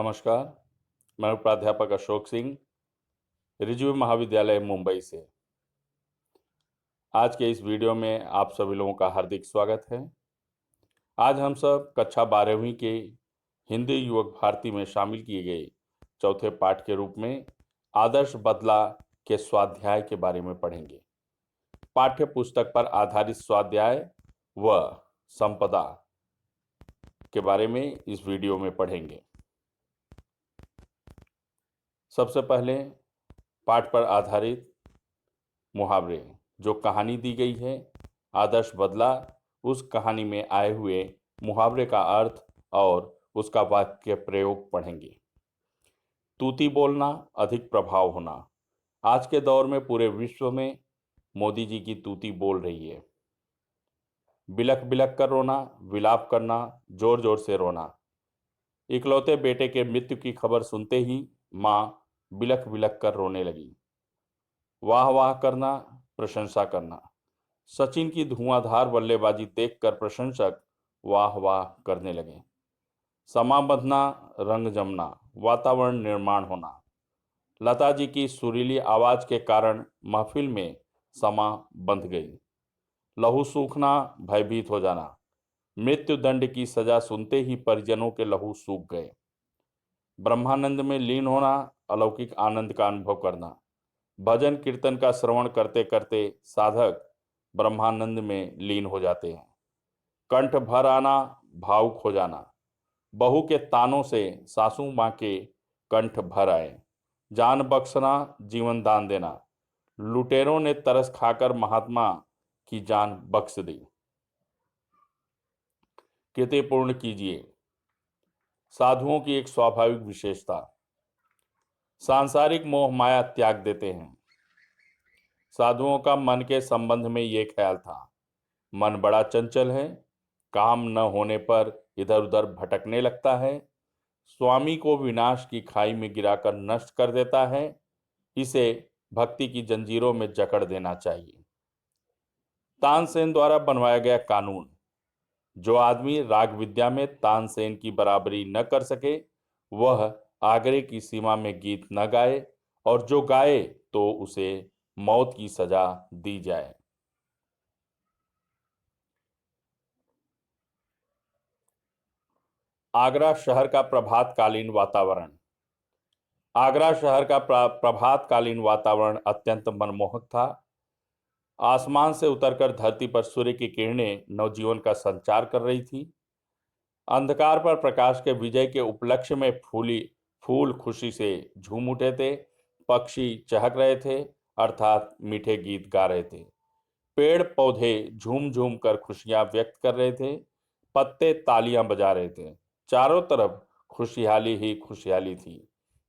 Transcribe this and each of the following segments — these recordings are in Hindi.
नमस्कार। मैं प्राध्यापक अशोक सिंह, रिजवी महाविद्यालय मुंबई से। आज के इस वीडियो में आप सभी लोगों का हार्दिक स्वागत है। आज हम सब कक्षा 12वीं के हिंदी युवक भारती में शामिल किए गए चौथे पाठ के रूप में आदर्श बदला के स्वाध्याय के बारे में पढ़ेंगे। पाठ्य पुस्तक पर आधारित स्वाध्याय व संपदा के बारे में इस वीडियो में पढ़ेंगे। सबसे पहले पाठ पर आधारित मुहावरे जो कहानी दी गई है आदर्श बदला, उस कहानी में आए हुए मुहावरे का अर्थ और उसका वाक्य प्रयोग पढ़ेंगे। तूती बोलना, अधिक प्रभाव होना। आज के दौर में पूरे विश्व में मोदी जी की तूती बोल रही है। बिलख बिलख कर रोना, विलाप करना, जोर जोर से रोना। इकलौते बेटे के मृत्यु की खबर सुनते ही माँ बिलख बिलख कर रोने लगी। वाह वाह करना, प्रशंसा करना। सचिन की धुआंधार बल्लेबाजी देखकर प्रशंसक वाह वाह करने लगे। समा बंधना, रंग जमना, वातावरण निर्माण होना। लता जी की सुरीली आवाज के कारण महफिल में समा बंध गई। लहू सूखना, भयभीत हो जाना। मृत्यु दंड की सजा सुनते ही परिजनों के लहू सूख गए। ब्रह्मानंद में लीन होना, अलौकिक आनंद का अनुभव करना। भजन कीर्तन का श्रवण करते करते साधक ब्रह्मानंद में लीन हो जाते हैं। कंठ भर आना, भावुक हो जाना। बहू के तानों से सासू माँ के कंठ भर आए। जान बख्शना, जीवन दान देना। लुटेरों ने तरस खाकर महात्मा की जान बख्श दी। कृति पूर्ण कीजिए। साधुओं की एक स्वाभाविक विशेषता, सांसारिक मोह माया त्याग देते हैं। साधुओं का मन के संबंध में ये ख्याल था, मन बड़ा चंचल है, काम न होने पर इधर उधर भटकने लगता है, स्वामी को विनाश की खाई में गिराकर नष्ट कर देता है, इसे भक्ति की जंजीरों में जकड़ देना चाहिए। तानसेन द्वारा बनवाया गया कानून, जो आदमी राग विद्या में तानसेन की बराबरी न कर सके वह आगरे की सीमा में गीत न गाए, और जो गाए तो उसे मौत की सजा दी जाए। आगरा शहर का प्रभातकालीन वातावरण। आगरा शहर का प्रभातकालीन वातावरण अत्यंत मनमोहक था। आसमान से उतरकर धरती पर सूर्य की किरणें नवजीवन का संचार कर रही थी। अंधकार पर प्रकाश के विजय के उपलक्ष्य में फूल खुशी से झूम उठे थे। पक्षी चहक रहे थे, अर्थात मीठे गीत गा रहे थे। पेड़ पौधे झूम झूम कर खुशियां व्यक्त कर रहे थे। पत्ते तालियां बजा रहे थे। चारों तरफ खुशहाली ही खुशहाली थी।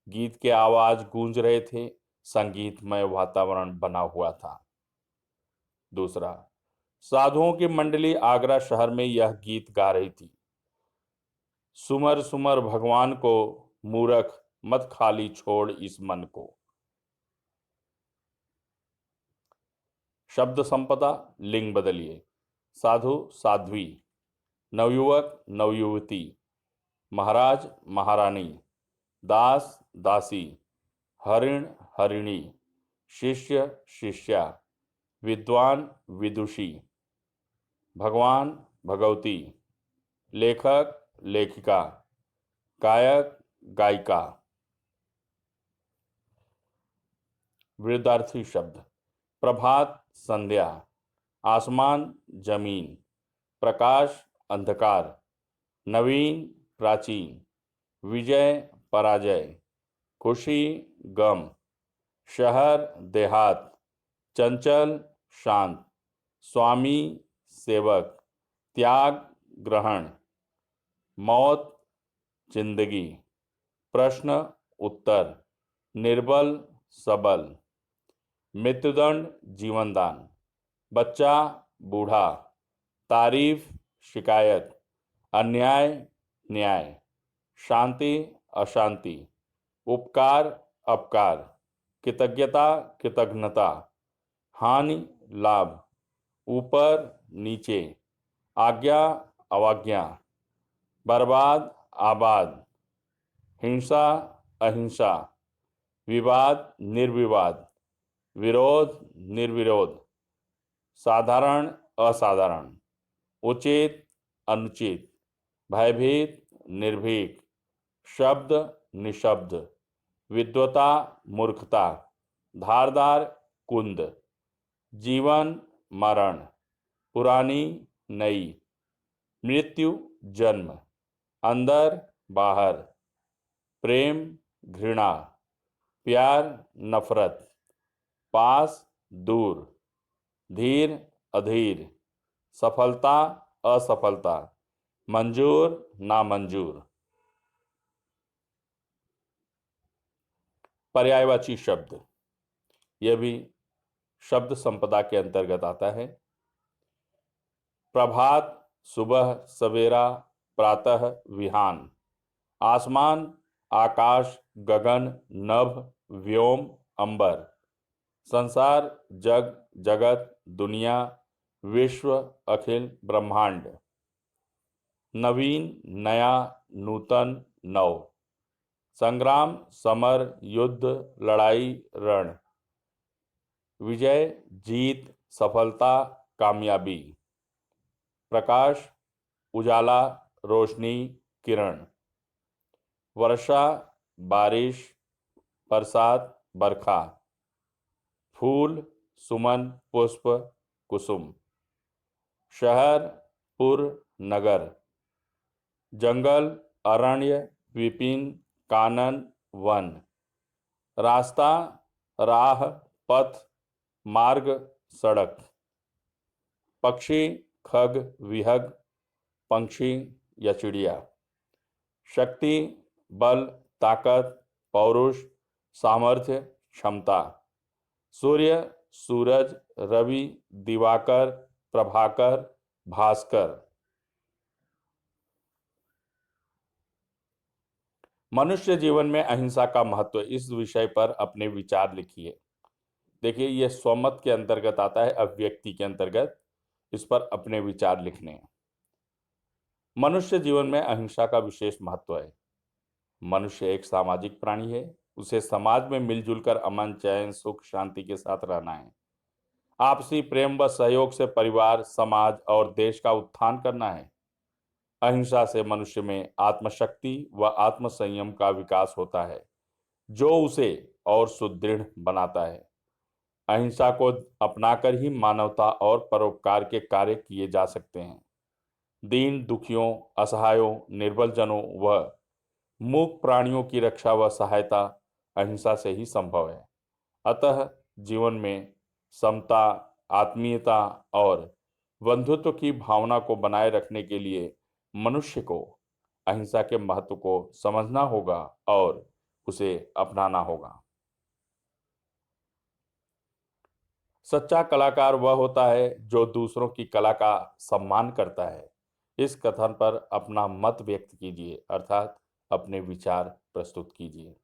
गीत के आवाज गूंज रहे थे। संगीतमय वातावरण बना हुआ था। दूसरा, साधुओं की मंडली आगरा शहर में यह गीत गा रही थी, सुमर सुमर भगवान को, मूर्ख मत खाली छोड़ इस मन को। शब्द संपदा, लिंग बदलिए। साधु साध्वी, नवयुवक नवयुवती, महाराज महारानी, दास दासी, हरिण हरिणी, शिष्य शिष्या, विद्वान विदुषी, भगवान भगवती, लेखक लेखिका, गायक गायिका। विरुद्धार्थी शब्द, प्रभात संध्या, आसमान जमीन, प्रकाश अंधकार, नवीन प्राचीन, विजय पराजय, खुशी गम, शहर देहात, चंचल शांत, स्वामी सेवक, त्याग ग्रहण, मौत जिंदगी, प्रश्न उत्तर, निर्बल सबल, मृत्युदंड जीवनदान, बच्चा बूढ़ा, तारीफ शिकायत, अन्याय न्याय, शांति अशांति, उपकार अपकार, कृतज्ञता कृतज्ञता, हानि लाभ, ऊपर नीचे, आज्ञा अवाज्ञा, बर्बाद आबाद, हिंसा अहिंसा, विवाद निर्विवाद, विरोध निर्विरोध, साधारण असाधारण, उचित अनुचित, भयभीत निर्भीक, शब्द निशब्द, विद्वता मूर्खता, धारदार कुंद, जीवन मरण, पुरानी नई, मृत्यु जन्म, अंदर बाहर, प्रेम घृणा, प्यार नफरत, पास दूर, धीर अधीर, सफलता असफलता, मंजूर नामंजूर। पर्यायवाची शब्द, यह भी शब्द संपदा के अंतर्गत आता है। प्रभात सुबह सवेरा, प्रातः विहान, आसमान आकाश गगन नभ व्योम अंबर, संसार जग जगत दुनिया विश्व अखिल ब्रह्मांड, नवीन नया नूतन नव, संग्राम समर युद्ध लड़ाई रण, विजय जीत सफलता कामयाबी, प्रकाश उजाला रोशनी किरण, वर्षा बारिश बरसात बरखा, फूल सुमन पुष्प कुसुम, शहर पुर नगर, जंगल अरण्य विपिन कानन वन, रास्ता राह पथ मार्ग सड़क, पक्षी खग विहग पंक्षी या चिड़िया, शक्ति बल ताकत पौरुष सामर्थ्य क्षमता, सूर्य सूरज रवि दिवाकर प्रभाकर भास्कर। मनुष्य जीवन में अहिंसा का महत्व, इस विषय पर अपने विचार लिखिए। देखिए, यह स्वमत के अंतर्गत आता है, अभिव्यक्ति के अंतर्गत इस पर अपने विचार लिखने हैं। मनुष्य जीवन में अहिंसा का विशेष महत्व है। मनुष्य एक सामाजिक प्राणी है, उसे समाज में मिलजुल कर अमन चैन सुख शांति के साथ रहना है। आपसी प्रेम व सहयोग से परिवार समाज और देश का उत्थान करना है। अहिंसा से मनुष्य में आत्मशक्ति व आत्मसंयम का विकास होता है, जो उसे और सुदृढ़ बनाता है। अहिंसा को अपनाकर ही मानवता और परोपकार के कार्य किए जा सकते हैं। दीन दुखियों असहायों निर्बल जनों व मूक प्राणियों की रक्षा व सहायता अहिंसा से ही संभव है। अतः जीवन में समता आत्मीयता और बंधुत्व की भावना को बनाए रखने के लिए मनुष्य को अहिंसा के महत्व को समझना होगा और उसे अपनाना होगा। सच्चा कलाकार वह होता है जो दूसरों की कला का सम्मान करता है। इस कथन पर अपना मत व्यक्त कीजिए, अर्थात अपने विचार प्रस्तुत कीजिए।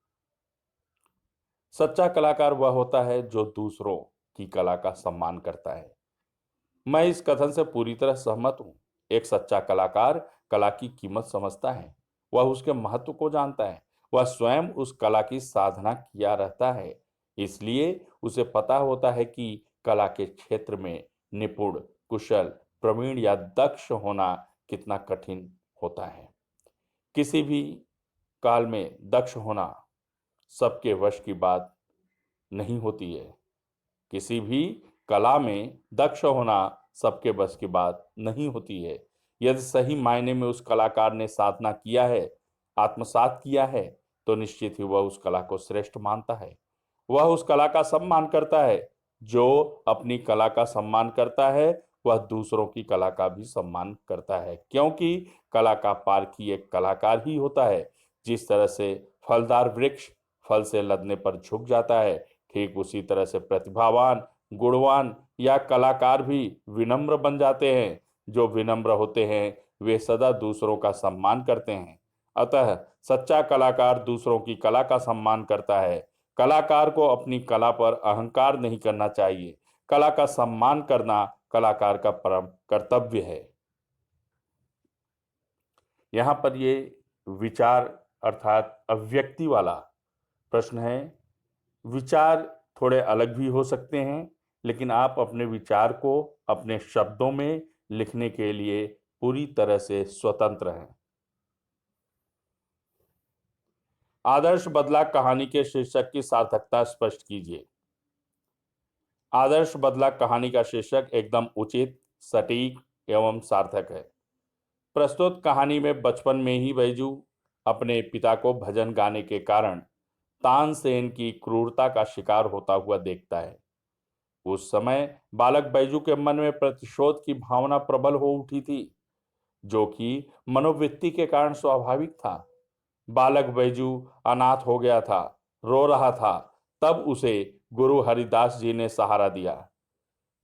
सच्चा कलाकार वह होता है जो दूसरों की कला का सम्मान करता है। मैं इस कथन से पूरी तरह सहमत हूं। एक सच्चा कलाकार कला की कीमत समझता है, वह उसके महत्व को जानता है, वह स्वयं उस कला की साधना किया रहता है, इसलिए उसे पता होता है कि कला के क्षेत्र में निपुण कुशल प्रवीण या दक्ष होना कितना कठिन होता है। किसी भी काल में दक्ष होना सबके वश की बात नहीं होती है। किसी भी कला में दक्ष होना सबके बस की बात नहीं होती है। यदि सही मायने में उस कलाकार ने साधना किया है, आत्मसात किया है, तो निश्चित ही वह उस कला को श्रेष्ठ मानता है। वह उस कला का सम्मान करता है। जो अपनी कला का सम्मान करता है वह दूसरों की कला का भी सम्मान करता है, क्योंकि कला का पारखी एक कलाकार ही होता है। जिस तरह से फलदार वृक्ष फल से लदने पर झुक जाता है, ठीक उसी तरह से प्रतिभावान गुणवान या कलाकार भी विनम्र बन जाते हैं। जो विनम्र होते हैं वे सदा दूसरों का सम्मान करते हैं। अतः सच्चा कलाकार दूसरों की कला का सम्मान करता है। कलाकार को अपनी कला पर अहंकार नहीं करना चाहिए। कला का सम्मान करना कलाकार का परम कर्तव्य है। यहाँ पर ये विचार अर्थात अव्यक्ति वाला प्रश्न है। विचार थोड़े अलग भी हो सकते हैं, लेकिन आप अपने विचार को अपने शब्दों में लिखने के लिए पूरी तरह से स्वतंत्र हैं। आदर्श बदला कहानी के शीर्षक की सार्थकता स्पष्ट कीजिए। आदर्श बदला कहानी का शीर्षक एकदम उचित, सटीक एवं सार्थक है। प्रस्तुत कहानी में बचपन में ही बैजू अपने पिता को भजन गाने के कारण तानसेन की क्रूरता का शिकार होता हुआ देखता है। उस समय बालक बैजू के मन में प्रतिशोध की भावना प्रबल हो उठी थी, जो कि मनोवृत्ति के कारण स्वाभाविक था। बालक बैजू अनाथ हो गया था, रो रहा था। तब उसे गुरु हरिदास जी ने सहारा दिया।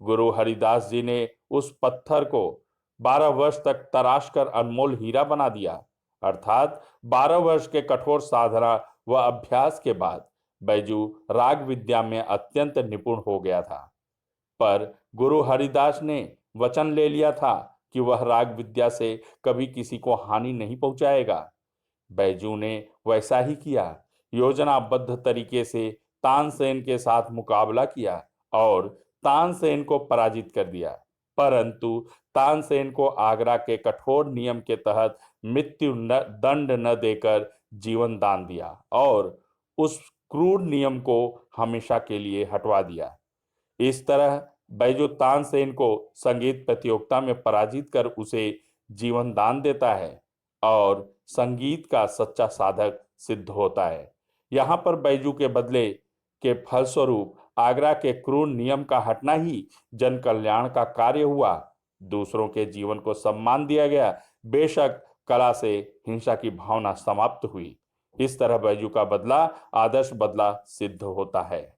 गुरु हरिदास जी ने उस पत्थर को 12 वर्ष तक तराश कर अनमोल हीरा बना दिया। अर्थात 12 वर्ष के कठोर साधना व अभ्यास के बाद बैजू राग विद्या में अत्यंत निपुण हो गया था। पर गुरु हरिदास ने वचन ले लिया था कि वह राग विद्या से कभी किसी को हानि नहीं पहुंचाएगा। बैजू ने वैसा ही किया। योजनाबद्ध तरीके से तानसेन के साथ मुकाबला किया और तानसेन को पराजित कर दिया। परंतु तानसेन को आगरा के कठोर नियम के तहत मृत्यु दंड न देकर जीवन दान दिया और उस क्रूर नियम को हमेशा के लिए हटवा दिया। इस तरह बैजू तानसेन को संगीत प्रतियोगिता में पराजित कर उसे जीवन दान देता है और संगीत का सच्चा साधक सिद्ध होता है। यहाँ पर बैजू के बदले के फलस्वरूप आगरा के क्रूर नियम का हटना ही जन कल्याण का कार्य हुआ। दूसरों के जीवन को सम्मान दिया गया। बेशक कला से हिंसा की भावना समाप्त हुई। इस तरह बैजू का बदला आदर्श बदला सिद्ध होता है।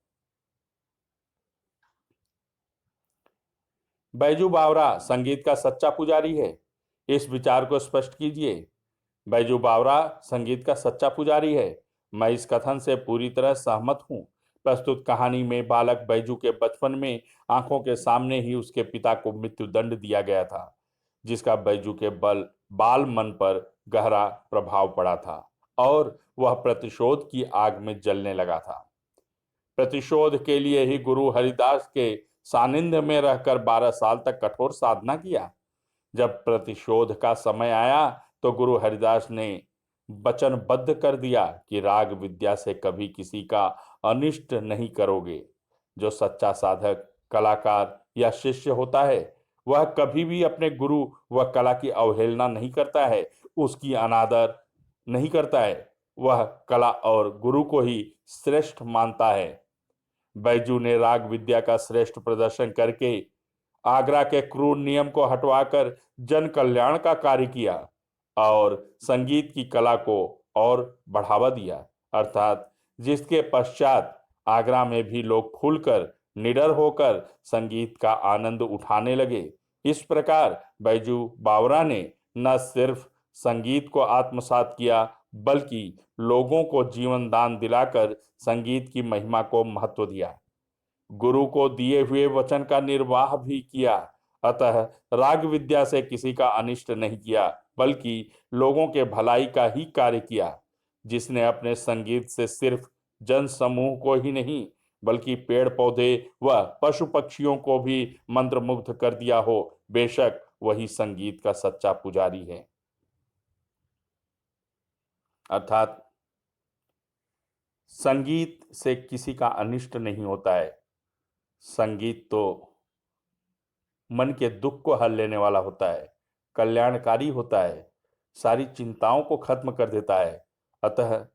बैजू बावरा संगीत का सच्चा पुजारी है। इस विचार को स्पष्ट कीजिए। बैजू बावरा संगीत का सच्चा पुजारी है। मैं इस कथन से पूरी तरह सहमत हूं। प्रस्तुत कहानी में बालक बैजू के बचपन में आंखों के सामने ही उसके पिता को मृत्युदंड दिया गया था, जिसका बैजू के बाल मन पर गहरा प्रभाव पड़ा था और वह प्रतिशोध की आग में जलने लगा था। प्रतिशोध के लिए ही गुरु हरिदास के सानिध्य में रहकर 12 साल तक कठोर साधना किया। जब प्रतिशोध का समय आया तो गुरु हरिदास ने वचनबद्ध कर दिया कि राग विद्या से कभी किसी का अनिष्ट नहीं करोगे। जो सच्चा साधक, कलाकार या शिष्य होता है, वह कभी भी अपने गुरु व कला की अवहेलना नहीं करता है, उसकी अनादर नहीं करता है। वह कला और गुरु को ही श्रेष्ठ मानता है। बैजू ने राग विद्या का श्रेष्ठ प्रदर्शन करके आगरा के क्रूर नियम को हटवाकर जन कल्याण का कार्य किया और संगीत की कला को और बढ़ावा दिया। अर्थात जिसके पश्चात आगरा में भी लोग खुलकर निडर होकर संगीत का आनंद उठाने लगे। इस प्रकार बैजू बावरा ने न सिर्फ संगीत को आत्मसात किया, बल्कि लोगों को जीवन दान दिलाकर संगीत की महिमा को महत्व दिया। गुरु को दिए हुए वचन का निर्वाह भी किया। अतः राग विद्या से किसी का अनिष्ट नहीं किया, बल्कि लोगों के भलाई का ही कार्य किया। जिसने अपने संगीत से सिर्फ जन समूह को ही नहीं, बल्कि पेड़ पौधे व पशु पक्षियों को भी मंत्रमुग्ध कर दिया हो, बेशक वही संगीत का सच्चा पुजारी है। अर्थात संगीत से किसी का अनिष्ट नहीं होता है। संगीत तो मन के दुख को हल लेने वाला होता है, कल्याणकारी होता है, सारी चिंताओं को खत्म कर देता है। अतः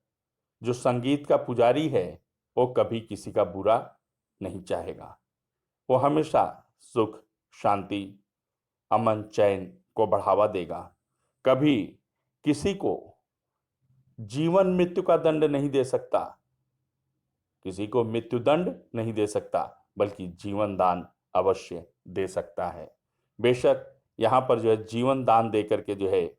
जो संगीत का पुजारी है, वो कभी किसी का बुरा नहीं चाहेगा। वो हमेशा सुख, शांति, अमन, चैन को बढ़ावा देगा। कभी किसी को जीवन मृत्यु का दंड नहीं दे सकता, किसी को मृत्यु दंड नहीं दे सकता, बल्कि जीवन दान अवश्य दे सकता है। बेशक यहाँ पर जो है जीवन दान देकर के जो है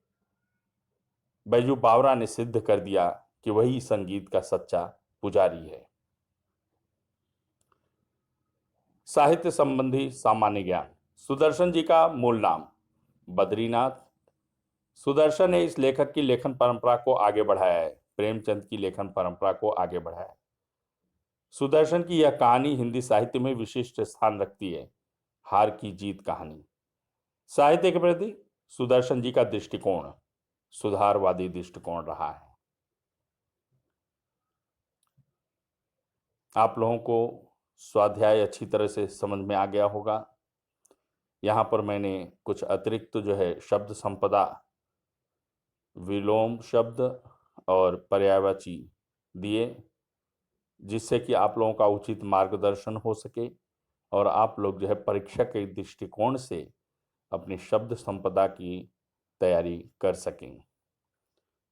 बैजू बावरा ने सिद्ध कर दिया कि वही संगीत का सच्चा पुजारी है। साहित्य संबंधी सामान्य ज्ञान। सुदर्शन जी का मूल नाम बद्रीनाथ। सुदर्शन ने इस लेखक की लेखन परंपरा को आगे बढ़ाया है। प्रेमचंद की लेखन परंपरा को आगे बढ़ाया। सुदर्शन की यह कहानी हिंदी साहित्य में विशिष्ट स्थान रखती है। हार की जीत कहानी। साहित्य के प्रति सुदर्शन जी का दृष्टिकोण सुधारवादी दृष्टिकोण रहा है। आप लोगों को स्वाध्याय अच्छी तरह से समझ में आ गया होगा। यहाँ पर मैंने कुछ अतिरिक्त जो है शब्द संपदा, विलोम शब्द और पर्यायवाची दिए, जिससे कि आप लोगों का उचित मार्गदर्शन हो सके और आप लोग जो है परीक्षा के दृष्टिकोण से अपनी शब्द संपदा की तैयारी कर सकें।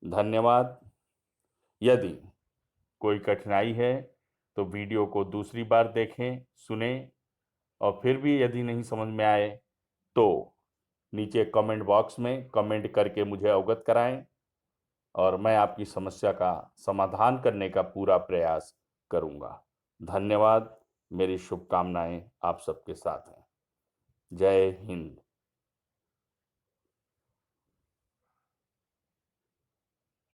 धन्यवाद। यदि कोई कठिनाई है तो वीडियो को दूसरी बार देखें, सुनें, और फिर भी यदि नहीं समझ में आए तो नीचे कमेंट बॉक्स में कमेंट करके मुझे अवगत कराएं और मैं आपकी समस्या का समाधान करने का पूरा प्रयास करूंगा। धन्यवाद। मेरी शुभकामनाएं आप सबके साथ हैं। जय हिंद।